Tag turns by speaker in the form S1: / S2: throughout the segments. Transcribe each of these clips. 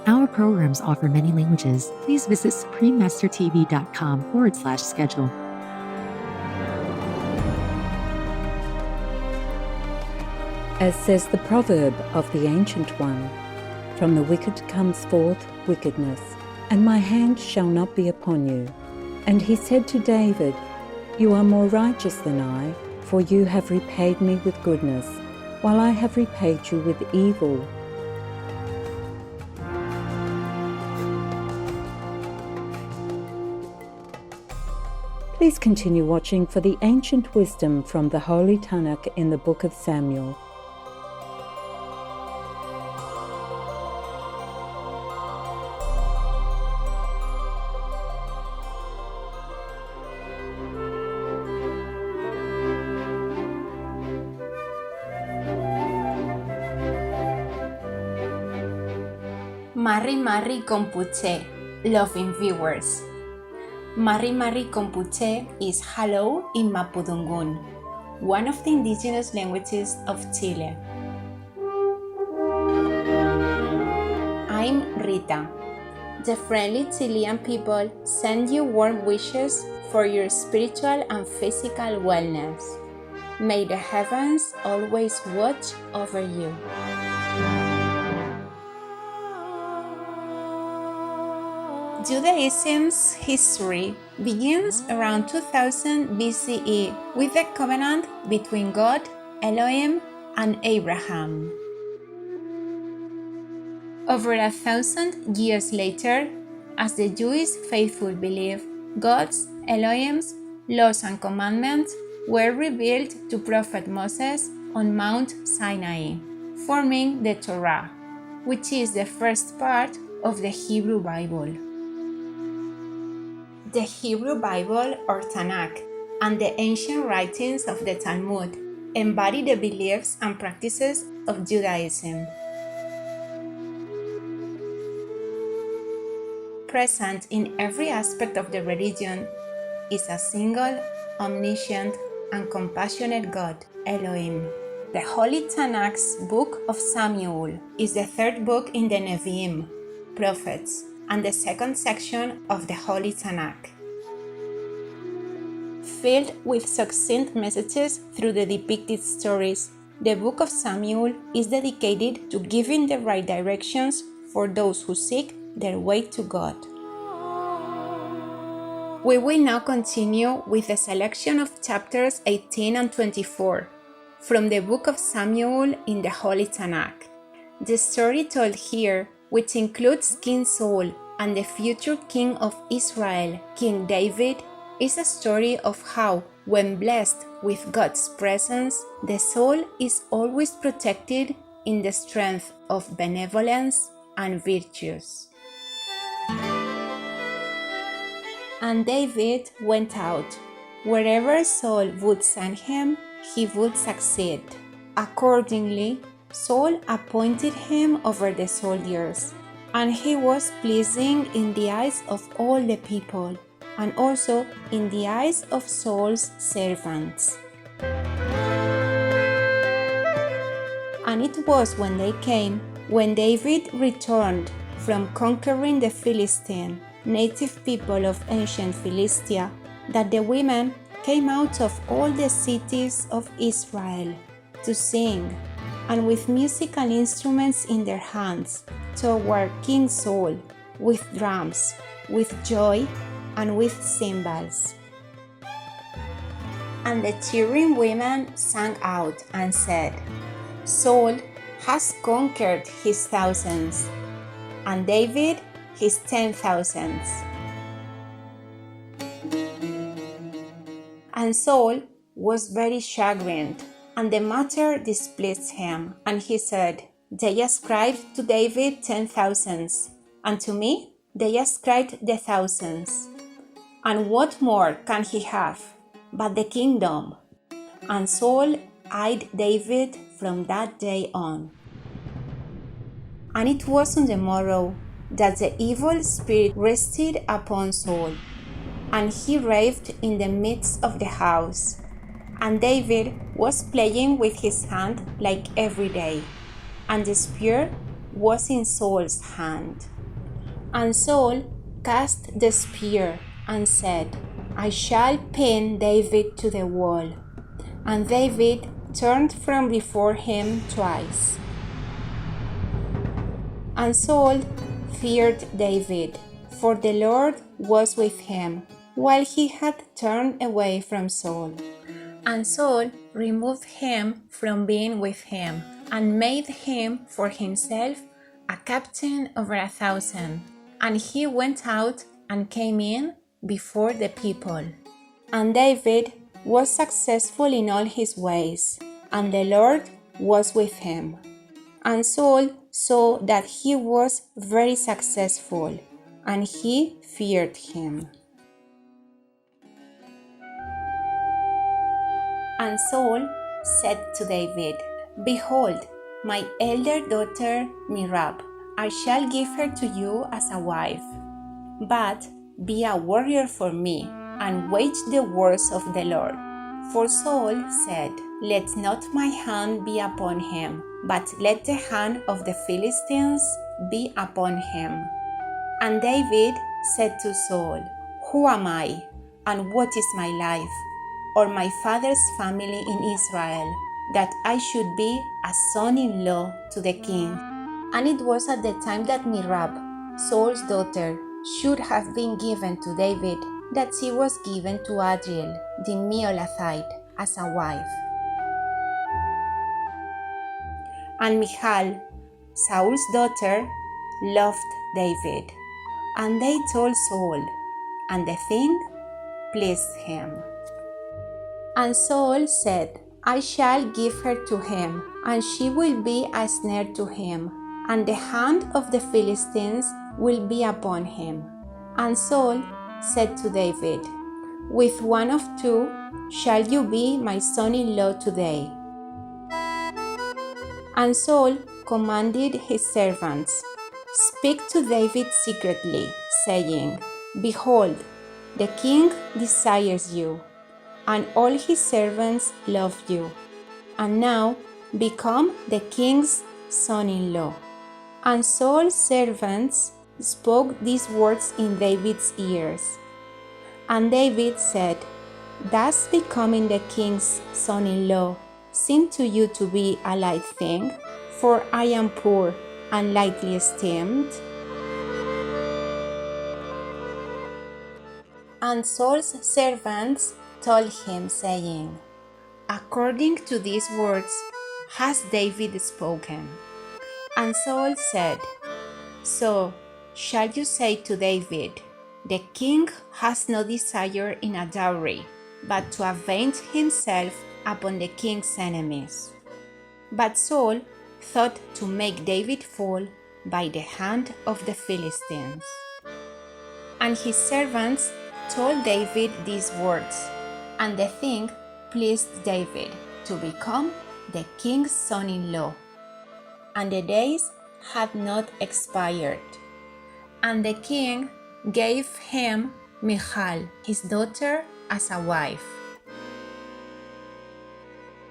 S1: Our programs offer many languages. Please visit suprememastertv.com/schedule.
S2: As says the proverb of the Ancient One, from the wicked comes forth wickedness, and my hand shall not be upon you. And he said to David, you are more righteous than I, for you have repaid me with goodness, while I have repaid you with evil. Please continue watching for the ancient wisdom from the Holy Tanakh in the Book of Samuel.
S3: Marri Kompuche, loving viewers. Marri Kompuche is hello in Mapudungun, one of the indigenous languages of Chile. I'm Rita. The friendly Chilean people send you warm wishes for your spiritual and physical wellness. May the heavens always watch over you. Judaism's history begins around 2000 BCE with the covenant between God, Elohim, and Abraham. Over 1,000 years later, as the Jewish faithful believe, God's, Elohim's, laws and commandments were revealed to Prophet Moses on Mount Sinai, forming the Torah, which is the first part of the Hebrew Bible. The Hebrew Bible or Tanakh and the ancient writings of the Talmud embody the beliefs and practices of Judaism. Present in every aspect of the religion is a single, omniscient, and compassionate God, Elohim. The Holy Tanakh's Book of Samuel is the third book in the Nevi'im, prophets, and the second section of the Holy Tanakh. Filled with succinct messages through the depicted stories, the Book of Samuel is dedicated to giving the right directions for those who seek their way to God. We will now continue with a selection of chapters 18 and 24 from the Book of Samuel in the Holy Tanakh. The story told here, which includes King Saul and the future king of Israel, King David, is a story of how, when blessed with God's presence, the soul is always protected in the strength of benevolence and virtues. And David went out. Wherever Saul would send him, he would succeed. Accordingly, Saul appointed him over the soldiers, and he was pleasing in the eyes of all the people, and also in the eyes of Saul's servants. And it was when they came, when David returned from conquering the Philistine, native people of ancient Philistia, that the women came out of all the cities of Israel to sing, and with musical instruments in their hands, toward King Saul, with drums, with joy, and with cymbals. And the cheering women sang out and said, Saul has conquered his thousands, and David his 10,000s. And Saul was very chagrined, and the matter displeased him, and he said, They ascribed to David 10,000s, and to me they ascribed the thousands. And what more can he have but the kingdom? And Saul eyed David from that day on. And it was on the morrow that the evil spirit rested upon Saul, and he raved in the midst of the house. And David was playing with his hand like every day, and the spear was in Saul's hand. And Saul cast the spear and said, I shall pin David to the wall. And David turned from before him twice. And Saul feared David, for the Lord was with him, while he had turned away from Saul. And Saul removed him from being with him, and made him for himself a captain over 1,000. And he went out and came in before the people. And David was successful in all his ways, and the Lord was with him. And Saul saw that he was very successful, and he feared him. And Saul said to David, Behold, my elder daughter Merab, I shall give her to you as a wife. But be a warrior for me, and wage the wars of the Lord. For Saul said, Let not my hand be upon him, but let the hand of the Philistines be upon him. And David said to Saul, Who am I, and what is my life, or my father's family in Israel, that I should be a son-in-law to the king? And it was at the time that Merab, Saul's daughter, should have been given to David, that she was given to Adriel, the Meolathite, as a wife. And Michal, Saul's daughter, loved David. And they told Saul, and the thing pleased him. And Saul said, I shall give her to him, and she will be a snare to him, and the hand of the Philistines will be upon him. And Saul said to David, With one of two shall you be my son-in-law today. And Saul commanded his servants, Speak to David secretly, saying, Behold, the king desires you, and all his servants love you. And now become the king's son-in-law. And Saul's servants spoke these words in David's ears. And David said, Does becoming the king's son-in-law seem to you to be a light thing? For I am poor and lightly esteemed. And Saul's servants told him, saying, According to these words has David spoken. And Saul said, So shall you say to David, The king has no desire in a dowry, but to avenge himself upon the king's enemies. But Saul thought to make David fall by the hand of the Philistines. And his servants told David these words, and the thing pleased David to become the king's son-in-law. And the days had not expired. And the king gave him Michal, his daughter, as a wife.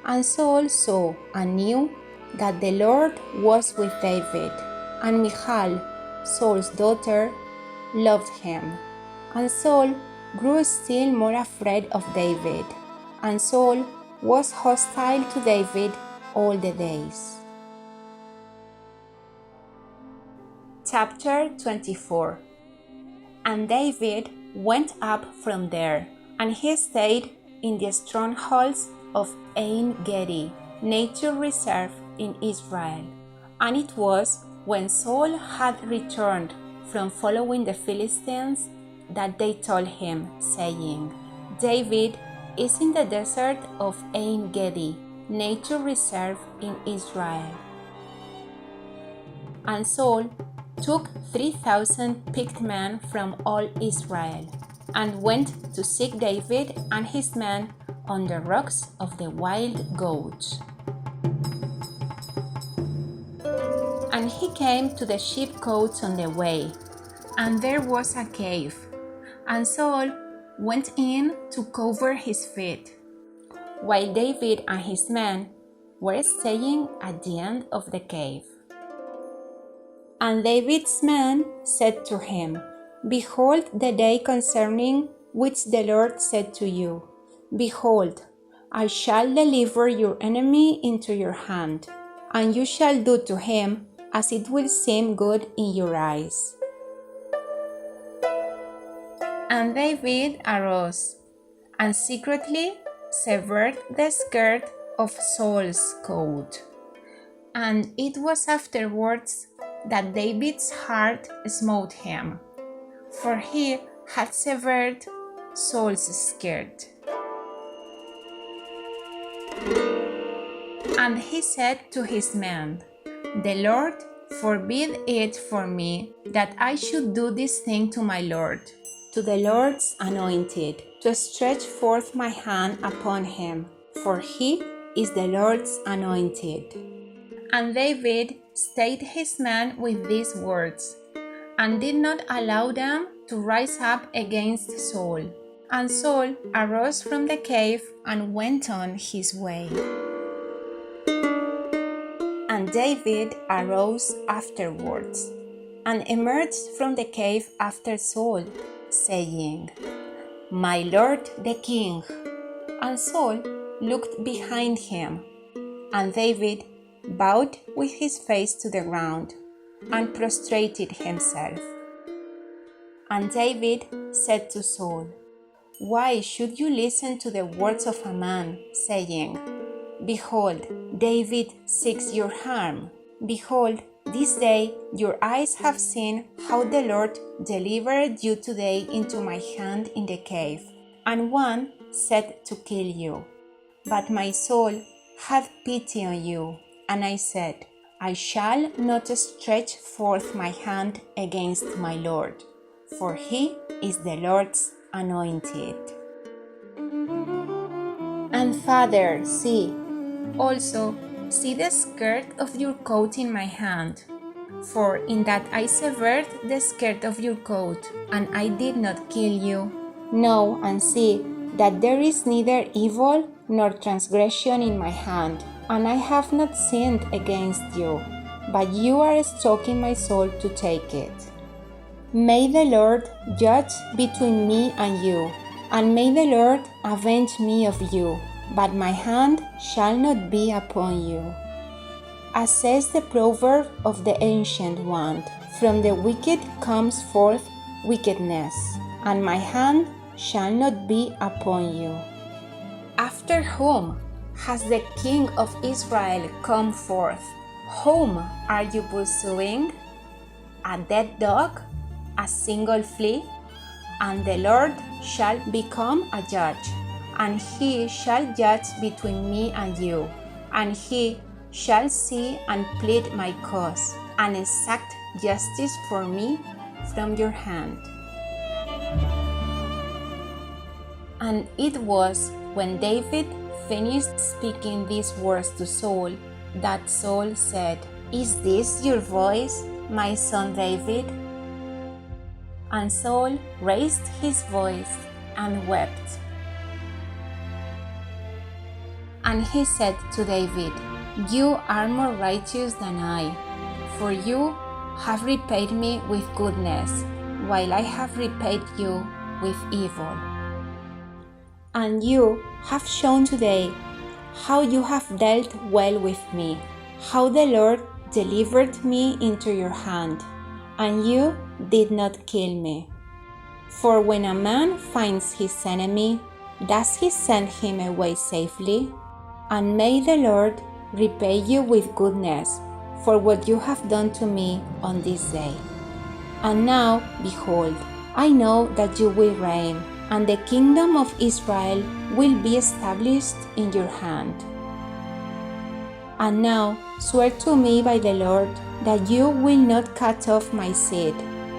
S3: And Saul saw and knew that the Lord was with David, and Michal, Saul's daughter, loved him. And Saul grew still more afraid of David, and Saul was hostile to David all the days. Chapter 24. And David went up from there, and he stayed in the strongholds of En-Gedi, nature reserve in Israel. And it was when Saul had returned from following the Philistines that they told him, saying, David is in the desert of En-Gedi, nature reserve in Israel. And Saul took 3,000 picked men from all Israel, and went to seek David and his men on the rocks of the wild goats. And he came to the sheepcotes on the way, and there was a cave, and Saul went in to cover his feet, while David and his men were staying at the end of the cave. And David's men said to him, Behold the day concerning which the Lord said to you, Behold, I shall deliver your enemy into your hand, and you shall do to him as it will seem good in your eyes. And David arose and secretly severed the skirt of Saul's coat. And it was afterwards that David's heart smote him, for he had severed Saul's skirt. And he said to his men, The Lord forbid it for me that I should do this thing to my Lord, to the Lord's anointed, to stretch forth my hand upon him, for he is the Lord's anointed. And David stayed his men with these words, and did not allow them to rise up against Saul. And Saul arose from the cave and went on his way. And David arose afterwards, and emerged from the cave after Saul, saying, My lord the king. And Saul looked behind him, and David bowed with his face to the ground, and prostrated himself. And David said to Saul, Why should you listen to the words of a man, saying, Behold, David seeks your harm. Behold, this day your eyes have seen how the Lord delivered you today into my hand in the cave, and one said to kill you. But my soul had pity on you, and I said, I shall not stretch forth my hand against my Lord, for he is the Lord's anointed. And Father, see, also see the skirt of your coat in my hand, for in that I severed the skirt of your coat, and I did not kill you. Know and see that there is neither evil nor transgression in my hand, and I have not sinned against you, but you are stroking my soul to take it. May the Lord judge between me and you, and may the Lord avenge me of you, but my hand shall not be upon you. As says the proverb of the ancient one, from the wicked comes forth wickedness, and my hand shall not be upon you. After whom has the King of Israel come forth? Whom are you pursuing? A dead dog? A single flea? And the Lord shall become a judge, and he shall judge between me and you, and he shall see and plead my cause, and exact justice for me from your hand. And it was when David finished speaking these words to Saul, that Saul said, Is this your voice, my son David? And Saul raised his voice and wept. And he said to David, You are more righteous than I, for you have repaid me with goodness, while I have repaid you with evil. And you have shown today how you have dealt well with me, how the Lord delivered me into your hand, and you did not kill me. For when a man finds his enemy, does he send him away safely? And may the Lord repay you with goodness for what you have done to me on this day. And now, behold, I know that you will reign, and the kingdom of Israel will be established in your hand. And now swear to me by the Lord that you will not cut off my seed,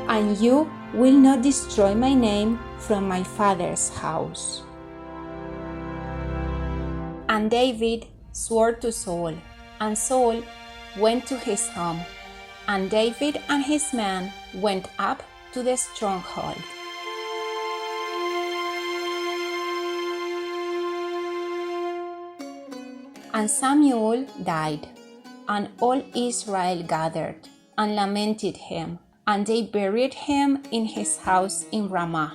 S3: and you will not destroy my name from my father's house. And David swore to Saul, and Saul went to his home, and David and his men went up to the stronghold. And Samuel died, and all Israel gathered, and lamented him, and they buried him in his house in Ramah.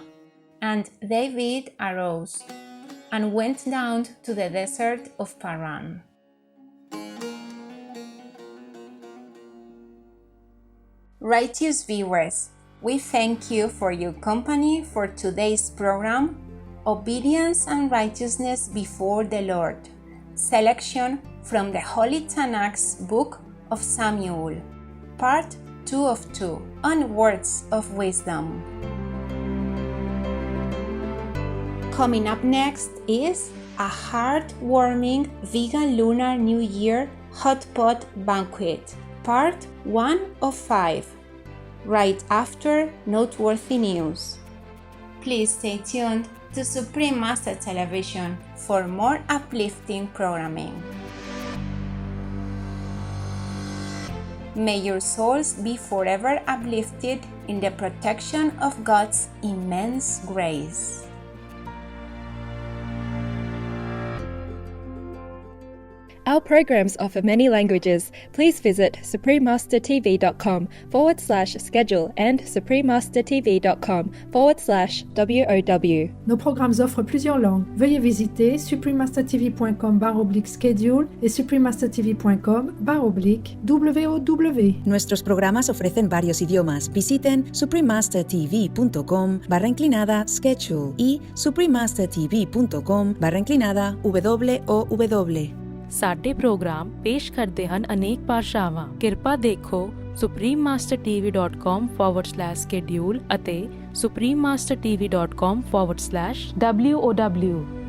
S3: And David arose and went down to the desert of Paran. Righteous viewers, we thank you for your company for today's program, Obedience and Righteousness Before the Lord, selection from the Holy Tanakh's Book of Samuel, Part 2 of 2, on Words of Wisdom. Coming up next is a heartwarming vegan Lunar New Year hot pot banquet, Part 1 of 5, right after noteworthy news. Please stay tuned to Supreme Master Television for more uplifting programming. May your souls be forever uplifted in the protection of God's immense grace.
S4: Our programs offer many languages. Please visit suprememastertv.com/schedule and suprememastertv.com/WOW.
S5: Nos programmes offrent plusieurs langues. Veuillez visiter suprememastertv.com/schedule et suprememastertv.com/WOW.
S6: Nuestros programas ofrecen varios idiomas. Visiten suprememastertv.com/schedule y suprememastertv.com/WOW.
S7: ਸਾਡੇ programme ਪੇਸ਼ ਕਰਦੇ ਹਨ ਅਨੇਕ ਭਾਸ਼ਾਵਾਂ। ਕਿਰਪਾ ਦੇਖੋ suprememastertv.com/schedule ਅਤੇ suprememastertv.com/WOW